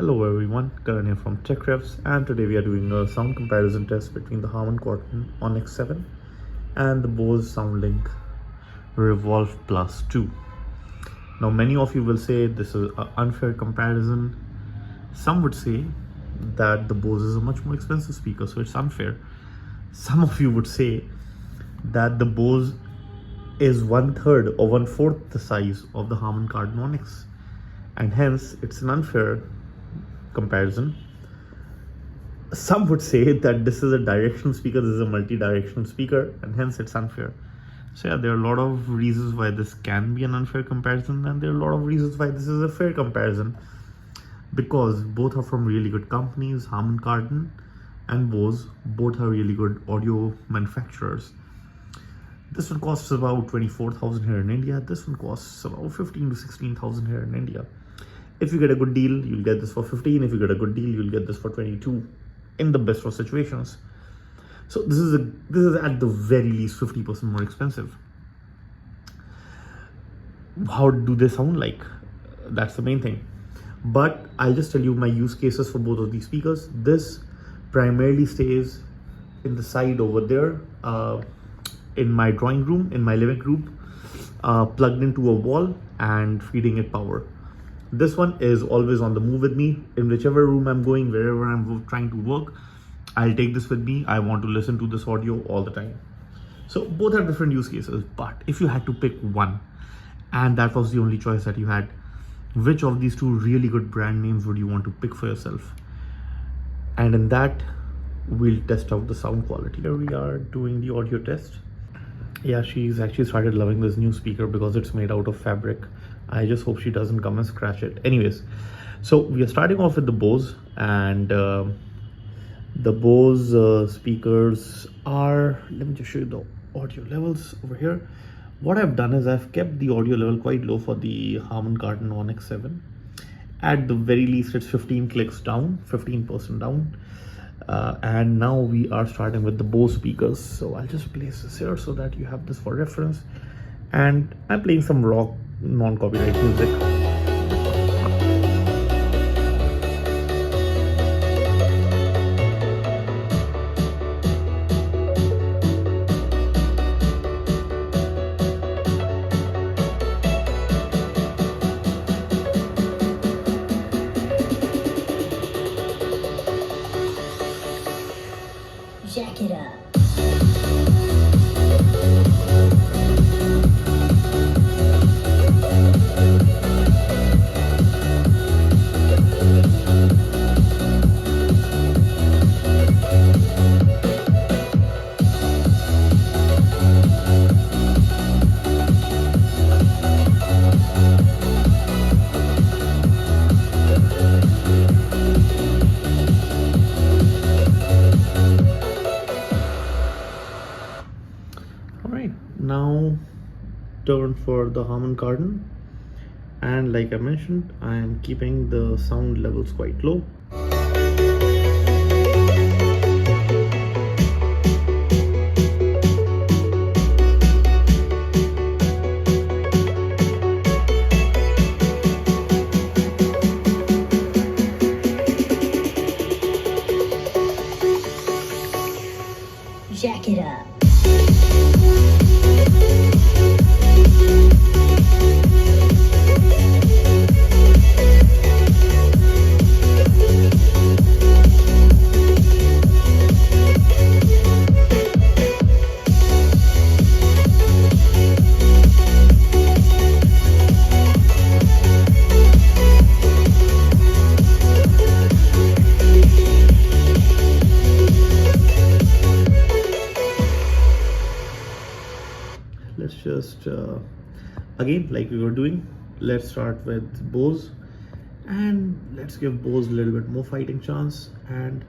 Hello everyone, Karan here from TechRevs, and today we are doing a sound comparison test between the Harmon Kardon Onyx 7 and the Bose SoundLink Revolve Plus 2. Now many of you will say this is an unfair comparison. Some would say that the Bose is a much more expensive speaker, so it's unfair. Some of you would say that the Bose is 1/3 or 1/4 the size of the Harmon Kardon Onyx, and hence it's an unfair comparison. Some would say that this is a directional speaker, this is a multi-directional speaker, and hence it's unfair. So yeah, there are a lot of reasons why this can be an unfair comparison, and there are a lot of reasons why this is a fair comparison, because both are from really good companies. Harmon Kardon and Bose both are really good audio manufacturers. This one costs about 24,000 here in India. This one costs about 15 to 16,000 here in India. If you get a good deal, you'll get this for 15. If you get a good deal, you'll get this for 22 in the best of situations. So this is at the very least 50% more expensive. How do they sound like? That's the main thing. But I'll just tell you my use cases for both of these speakers. This primarily stays in the side over there, in my drawing room, in my living room, plugged into a wall and feeding it power. This one is always on the move with me. In whichever room I'm going, wherever I'm trying to work, I'll take this with me. I want to listen to this audio all the time. So both have different use cases, but if you had to pick one, and that was the only choice that you had, which of these two really good brand names would you want to pick for yourself? And in that, we'll test out the sound quality. Here we are doing the audio test. Yeah, she's actually started loving this new speaker because it's made out of fabric. I just hope she doesn't come and scratch it. Anyways, so we are starting off with the Bose, and the Bose speakers are, let me just show you the audio levels over here. What I've done is I've kept the audio level quite low for the Harmon Kardon Onyx 7. At the very least, it's 15 clicks down, 15% down. And now we are starting with the Bose speakers. So I'll just place this here so that you have this for reference. And I'm playing some rock, non-copyright music. Jack it up. Now turn for the Harmon Kardon, and like I mentioned, I am keeping the sound levels quite low. Jack it up. Let's just again, like we were doing, let's start with Bose, and let's give Bose a little bit more fighting chance and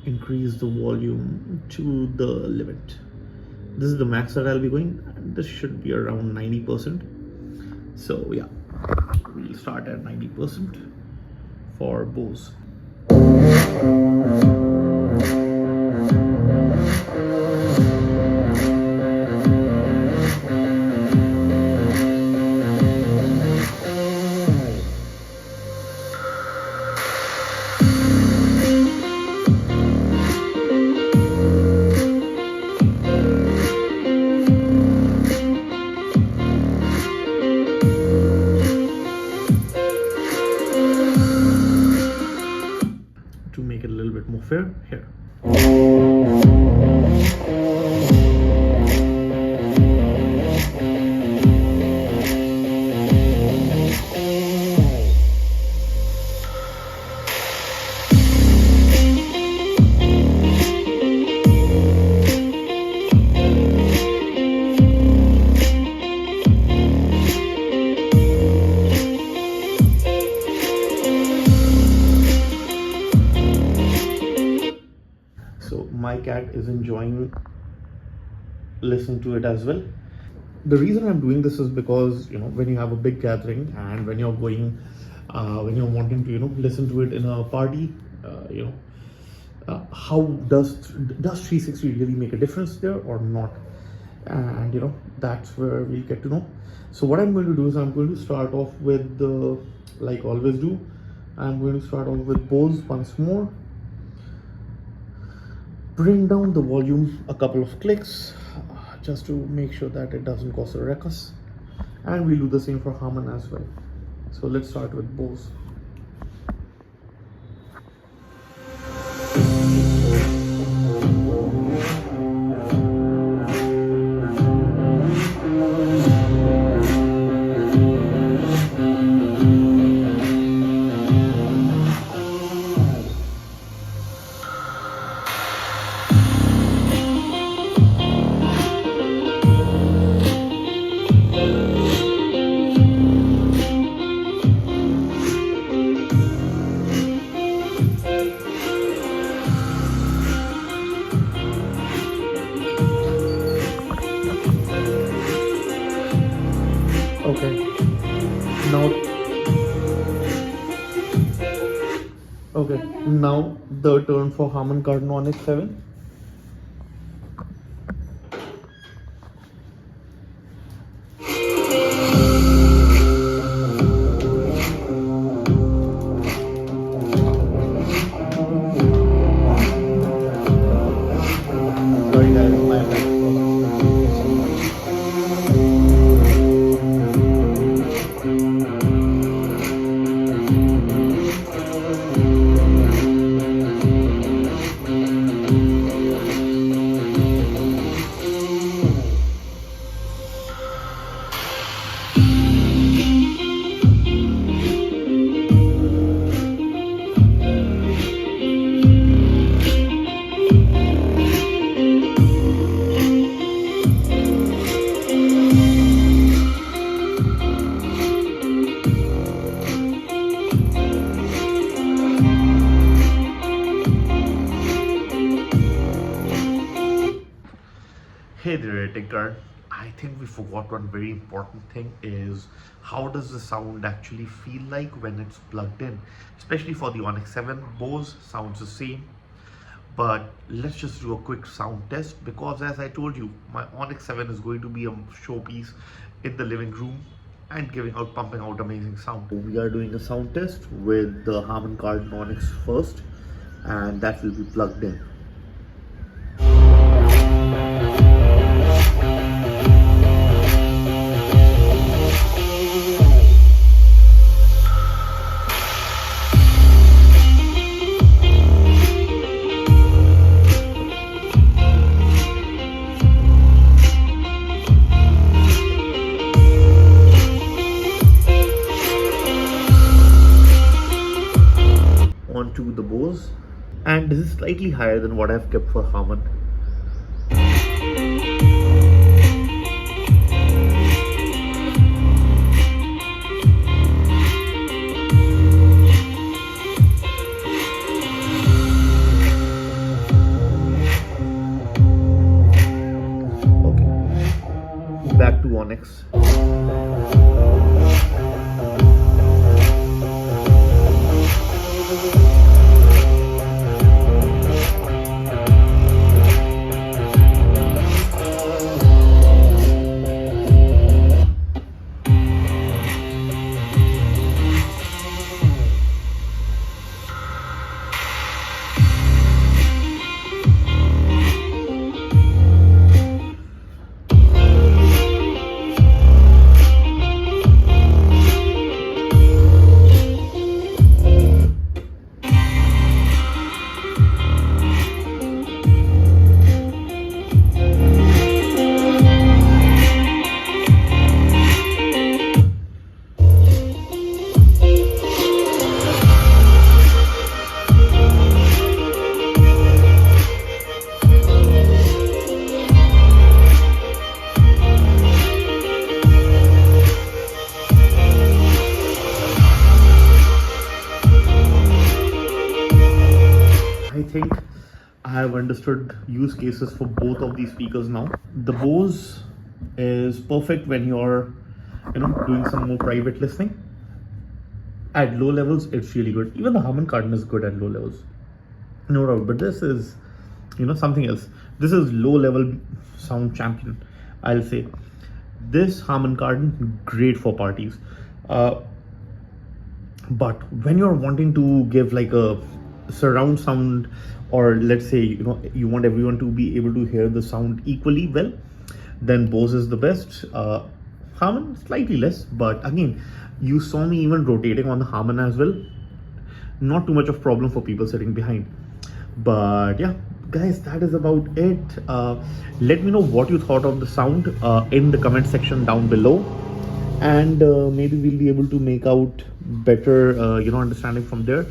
increase the volume to the limit. This is the max that I'll be going, and this should be around 90%. So yeah, we'll start at 90% for Bose. make it a little bit more fair here. My cat is enjoying listening to it as well. The reason I'm doing this is because, you know, when you have a big gathering and when you're going, when you're wanting to, you know, listen to it in a party, how does 360 really make a difference there or not? And you know, that's where we'll get to know. So what I'm going to do is I'm going to start off with the, like always do, I'm going to start off with Bose once more. Bring down the volume a couple of clicks just to make sure that it doesn't cause a ruckus, and we'll do the same for Harmon as well. So let's start with Bose. Now the turn for Harmon Kardon Onyx 7. Sorry guys, my bad. Hey there, Tinker. I think we forgot one very important thing is how does the sound actually feel like when it's plugged in, especially for the Onyx 7. Bose sounds the same, but let's just do a quick sound test because as I told you, my Onyx 7 is going to be a showpiece in the living room and pumping out amazing sound. We are doing a sound test with the Harmon Kardon Onyx first, and that will be plugged in. Onto the Bose, and this is slightly higher than what I've kept for Harmon. Okay, back to Onyx. think I have understood use cases for both of these speakers now. The Bose is perfect when you're, doing some more private listening. At low levels, it's really good. Even the Harmon Kardon is good at low levels, no doubt. But this is, something else. This is low level sound champion, I'll say. This Harmon Kardon, great for parties. But when you're wanting to give like a surround sound, or let's say you want everyone to be able to hear the sound equally well, then Bose is the best. Harmon slightly less, but again, you saw me even rotating on the Harmon as well. Not too much of problem for people sitting behind. But yeah, guys, that is about it. Let me know what you thought of the sound in the comment section down below, and maybe we'll be able to make out better understanding from there.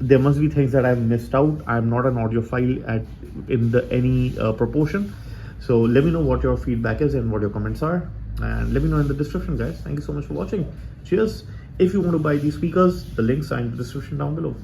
There must be things that I've missed out. I'm not an audiophile in any proportion. So let me know what your feedback is and what your comments are, and let me know in the description, guys. Thank you so much for watching. Cheers. If you want to buy these speakers, the links are in the description down below.